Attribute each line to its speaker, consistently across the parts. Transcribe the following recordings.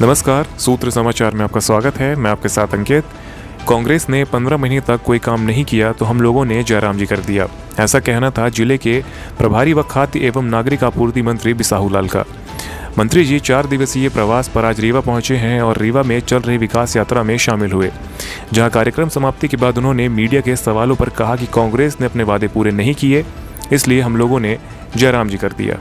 Speaker 1: नमस्कार, सूत्र समाचार में आपका स्वागत है। मैं आपके साथ अंकित। कांग्रेस ने 15 महीने तक कोई काम नहीं किया तो हम लोगों ने जयराम जी कर दिया, ऐसा कहना था जिले के प्रभारी व खाद्य एवं नागरिक आपूर्ति मंत्री बिसाहू लाल का। मंत्री जी 4 दिवसीय प्रवास पर आज रीवा पहुंचे हैं और रीवा में चल रही विकास यात्रा में शामिल हुए, जहां कार्यक्रम समाप्ति के बाद उन्होंने मीडिया के सवालों पर कहा कि कांग्रेस ने अपने वादे पूरे नहीं किए, इसलिए हम लोगों ने जयराम जी कर दिया।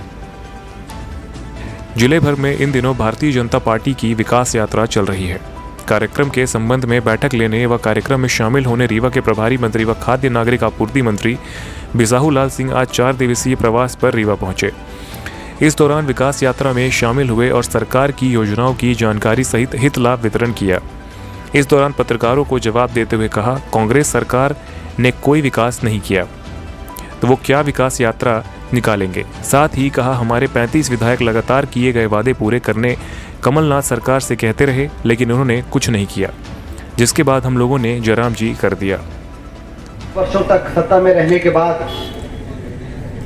Speaker 1: जिले भर में इन दिनों भारतीय जनता पार्टी की विकास यात्रा चल रही है। कार्यक्रम के संबंध में बैठक लेने व कार्यक्रम में शामिल होने रीवा के प्रभारी मंत्री व खाद्य नागरिक आपूर्ति मंत्री बिसाहू लाल सिंह आज 4 दिवसीय प्रवास पर रीवा पहुंचे। इस दौरान विकास यात्रा में शामिल हुए और सरकार की योजनाओं की जानकारी सहित हित लाभ वितरण किया। इस दौरान पत्रकारों को जवाब देते हुए कहा, कांग्रेस सरकार ने कोई विकास नहीं किया तो वो क्या विकास यात्रा निकालेंगे। साथ ही कहा, हमारे 35 विधायक लगातार किए गए वादे पूरे करने कमलनाथ सरकार से कहते रहे, लेकिन उन्होंने कुछ नहीं किया, जिसके बाद हम लोगों ने जयराम जी कर दिया।
Speaker 2: वर्षों तक सत्ता में रहने के बाद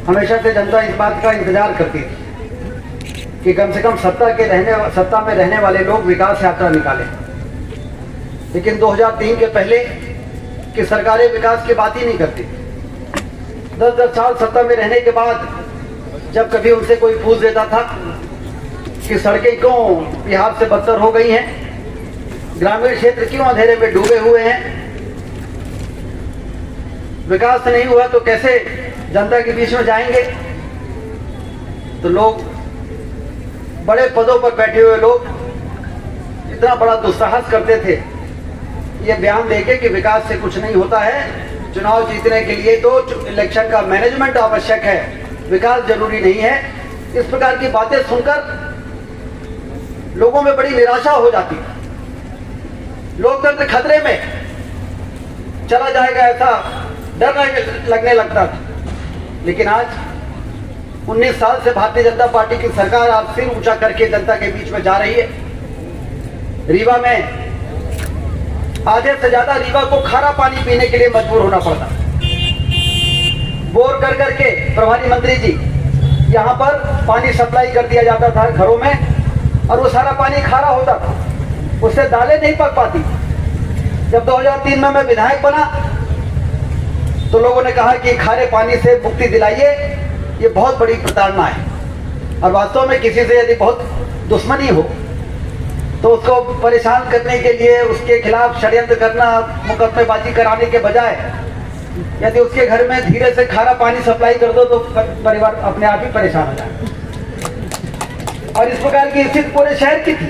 Speaker 2: हमेशा से जनता इस बात का इंतजार करती थी कि कम से कम सत्ता में रहने वाले लोग विकास यात्रा निकालें। लेकिन 2003 के पहले की सरकारें विकास की बात ही नहीं करती। 10-10 साल सत्ता में रहने के बाद जब कभी उनसे कोई पूछ देता था कि सड़कें क्यों बिहार से बदतर हो गई हैं, ग्रामीण क्षेत्र क्यों अंधेरे में डूबे हुए हैं, विकास नहीं हुआ तो कैसे जनता के बीच में जाएंगे, तो लोग बड़े पदों पर बैठे हुए लोग इतना बड़ा दुस्साहस करते थे ये बयान देके कि विकास से कुछ नहीं होता है, चुनाव जीतने के लिए तो इलेक्शन का मैनेजमेंट आवश्यक है, विकास जरूरी नहीं है। इस प्रकार की बातें सुनकर लोगों में बड़ी निराशा हो जाती, लोकतंत्र खतरे में चला जाएगा ऐसा डर लगने लगता था। लेकिन आज 19 साल से भारतीय जनता पार्टी की सरकार आज सिर ऊंचा करके जनता के बीच में जा रही है। रीवा में आधे से ज्यादा रीवा को खारा पानी पीने के लिए मजबूर होना पड़ता। बोर कर करके प्रभारी मंत्री जी यहाँ पर पानी सप्लाई कर दिया जाता था घरों में और वो सारा पानी खारा होता था, उससे दालें नहीं पक पाती। जब 2003 में मैं विधायक बना तो लोगों ने कहा कि खारे पानी से मुक्ति दिलाइए, ये बहुत बड़ी प्रताड़ना है। और वास्तव में किसी से यदि बहुत दुश्मनी हो तो उसको परेशान करने के लिए उसके खिलाफ षड्यंत्र करना, मुकदमेबाजी कराने के बजाय यदि उसके घर में धीरे से खारा पानी सप्लाई कर दो तो परिवार अपने आप ही परेशान हो जाए। और इस प्रकार की स्थिति पूरे शहर की थी।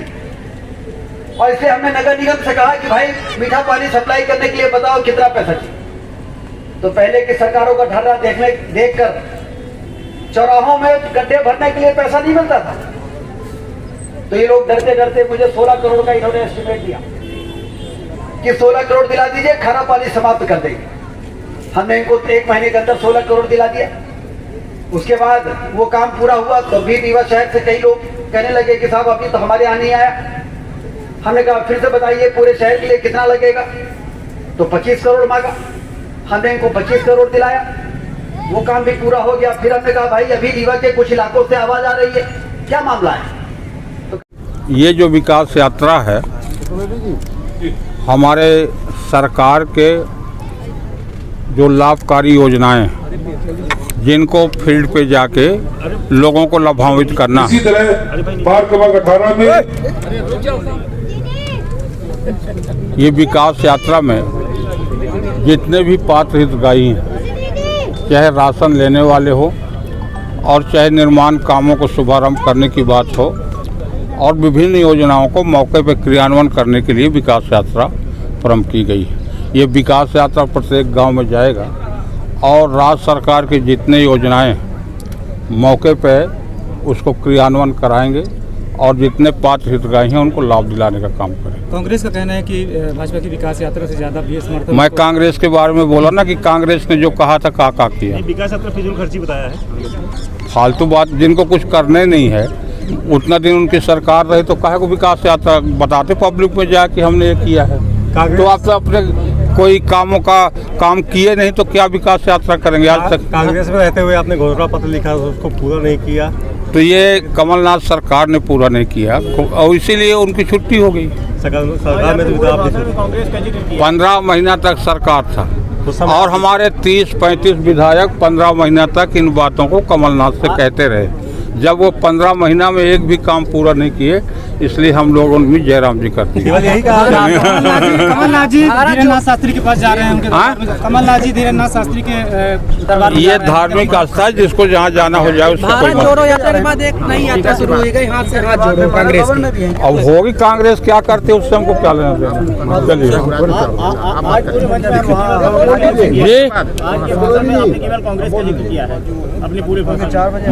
Speaker 2: और इसलिए हमने नगर निगम से कहा कि भाई मीठा पानी सप्लाई करने के लिए बताओ कितना पैसा चाहिए। तो पहले की सरकारों का ढर्रा देखकर चौराहों में गड्ढे भरने के लिए पैसा नहीं मिलता था, तो ये लोग डरते डरते मुझे 16 करोड़ का इन्होंने एस्टिमेट दिया कि 16 करोड़ दिला दीजिए, खारा पानी समाप्त कर देंगे। हमने इनको 1 महीने के अंदर 16 करोड़ दिला दिया। उसके बाद वो काम पूरा हुआ तो भी रीवा शहर से कई लोग कहने लगे कि साहब अभी तो हमारे यहाँ नहीं आया। हमने कहा फिर से बताइए पूरे शहर के लिए कितना लगेगा, तो 25 करोड़ मांगा। हमने इनको 25 करोड़ दिलाया, वो काम भी पूरा हो गया। फिर हमने कहा भाई अभी रीवा के कुछ इलाकों से आवाज आ रही है, क्या मामला है।
Speaker 3: ये जो विकास यात्रा है हमारे सरकार के जो लाभकारी योजनाएं जिनको फील्ड पे जाके लोगों को लाभान्वित करना,
Speaker 4: इसी तरह पार्क क्रमांक 18 में
Speaker 3: ये विकास यात्रा में जितने भी पात्र हितग्राही हैं, चाहे राशन लेने वाले हो और चाहे निर्माण कामों को शुभारंभ करने की बात हो और विभिन्न योजनाओं को मौके पर क्रियान्वयन करने के लिए विकास यात्रा प्रारंभ की गई है। ये विकास यात्रा प्रत्येक गांव में जाएगा और राज्य सरकार की जितने योजनाएं मौके पर उसको क्रियान्वयन कराएंगे और जितने पात्र हितग्राही हैं उनको लाभ दिलाने का काम करेंगे।
Speaker 5: कांग्रेस का कहना है कि भाजपा की विकास यात्रा से ज्यादा भी समर्थन।
Speaker 3: मैं कांग्रेस के बारे में बोला ना कि कांग्रेस ने जो कहा था का किया।
Speaker 5: विकास यात्रा फिजूल खर्ची बताया है,
Speaker 3: फालतू बात। जिनको कुछ करने नहीं है उतना दिन उनकी सरकार रही तो काहे को विकास यात्रा बताते पब्लिक में जाके हमने ये किया है। तो आप तो अपने कोई काम किए नहीं तो क्या विकास यात्रा करेंगे। आज तक
Speaker 5: कांग्रेस में रहते हुए आपने घोषणा पत्र लिखा, उसको पूरा नहीं किया।
Speaker 3: तो ये कमलनाथ सरकार ने पूरा नहीं किया और इसीलिए उनकी छुट्टी हो गई।
Speaker 6: सरकार में तो आपने
Speaker 3: 15 महीना तक सरकार था और हमारे 30-35 विधायक 15 महीना तक इन बातों को कमलनाथ से कहते रहे। जब वो 15 महीना में एक भी काम पूरा नहीं किए, इसलिए हम लोग उनमें जयराम जी करते हैं।
Speaker 5: कमलनाथ जी धीरेन्द्र शास्त्री के पास जा रहे हैं उनके कमलनाथ जी धीरेन्द्र शास्त्री के दरबार में
Speaker 3: ये धार्मिक आस्था है, जिसको जहाँ जाना हो जाए उसको कोई मत।
Speaker 7: जोड़ो यात्रा के बाद एक नई यात्रा शुरू हुई गई, हाथ से हाथ जोड़ो कांग्रेस की।
Speaker 3: अब होगी कांग्रेस क्या करते उससे हमको क्या लेना देना। चलिए ये
Speaker 5: कांग्रेस का जिक्र किया है अपने पूरे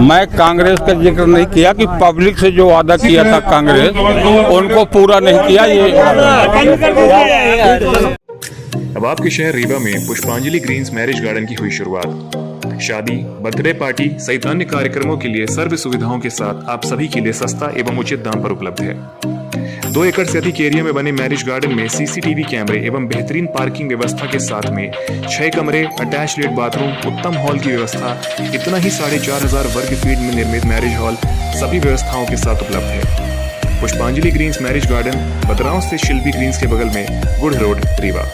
Speaker 3: मैं कांग्रेस का जिक्र नहीं किया कि पब्लिक से जो वादा किया था कांग्रेस उनको पूरा नहीं किया। ये
Speaker 1: अब आपके शहर रीवा में पुष्पांजलि ग्रीन्स मैरिज गार्डन की हुई शुरुआत। शादी, बर्थडे पार्टी सहित अन्य कार्यक्रमों के लिए सर्व सुविधाओं के साथ आप सभी के लिए सस्ता एवं उचित दाम पर उपलब्ध है। 2 एकड़ से अधिक एरिया में बने मैरिज गार्डन में सीसीटीवी कैमरे एवं बेहतरीन पार्किंग व्यवस्था के साथ में 6 कमरे, अटैच लेट बाथरूम, उत्तम हॉल की व्यवस्था, इतना ही 4500 वर्ग फीट में निर्मित मैरिज हॉल सभी व्यवस्थाओं के साथ उपलब्ध है। पुष्पांजलि ग्रीन्स मैरिज गार्डन बदरांव से शिल्पी ग्रीन्स के बगल में गुड़ रोड, रीवा।